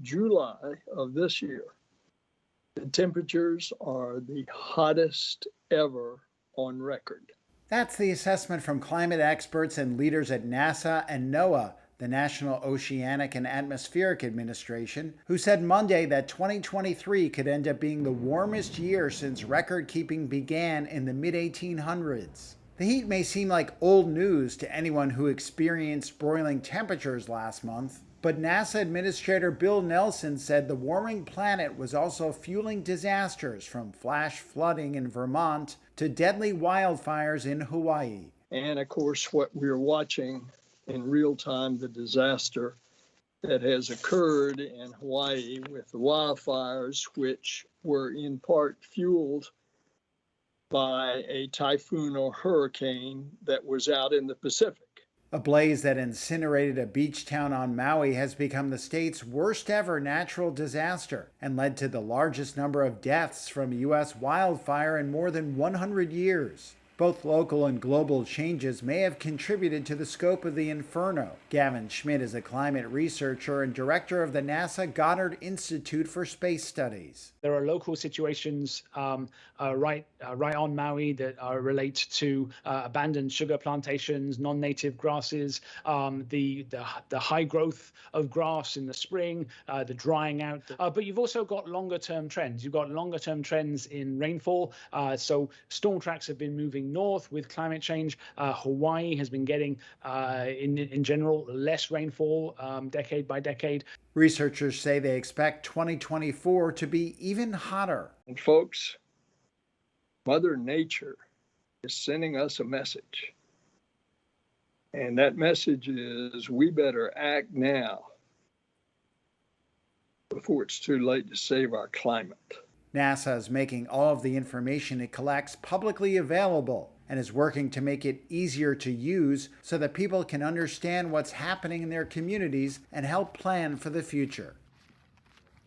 July of this year, the temperatures are the hottest ever on record. That's the assessment from climate experts and leaders at NASA and NOAA, the National Oceanic and Atmospheric Administration, who said Monday that 2023 could end up being the warmest year since record keeping began in the mid-1800s. The heat may seem like old news to anyone who experienced broiling temperatures last month, but NASA Administrator Bill Nelson said the warming planet was also fueling disasters from flash flooding in Vermont to deadly wildfires in Hawaii. And of course, what we're watching in real time, the disaster that has occurred in Hawaii with the wildfires, which were in part fueled by a typhoon or hurricane that was out in the Pacific. A blaze that incinerated a beach town on Maui has become the state's worst ever natural disaster and led to the largest number of deaths from U.S. wildfire in more than 100 years. Both local and global changes may have contributed to the scope of the inferno. Gavin Schmidt is a climate researcher and director of the NASA Goddard Institute for Space Studies. There are local situations right on Maui that relate to abandoned sugar plantations, non-native grasses, the high growth of grass in the spring, the drying out. But you've also got longer-term trends. You've got longer-term trends in rainfall. So storm tracks have been moving north with climate change. Hawaii has been getting, in general, less rainfall decade by decade. Researchers say they expect 2024 to be even hotter. And folks, Mother Nature is sending us a message. And that message is we better act now before it's too late to save our climate. NASA is making all of the information it collects publicly available and is working to make it easier to use so that people can understand what's happening in their communities and help plan for the future.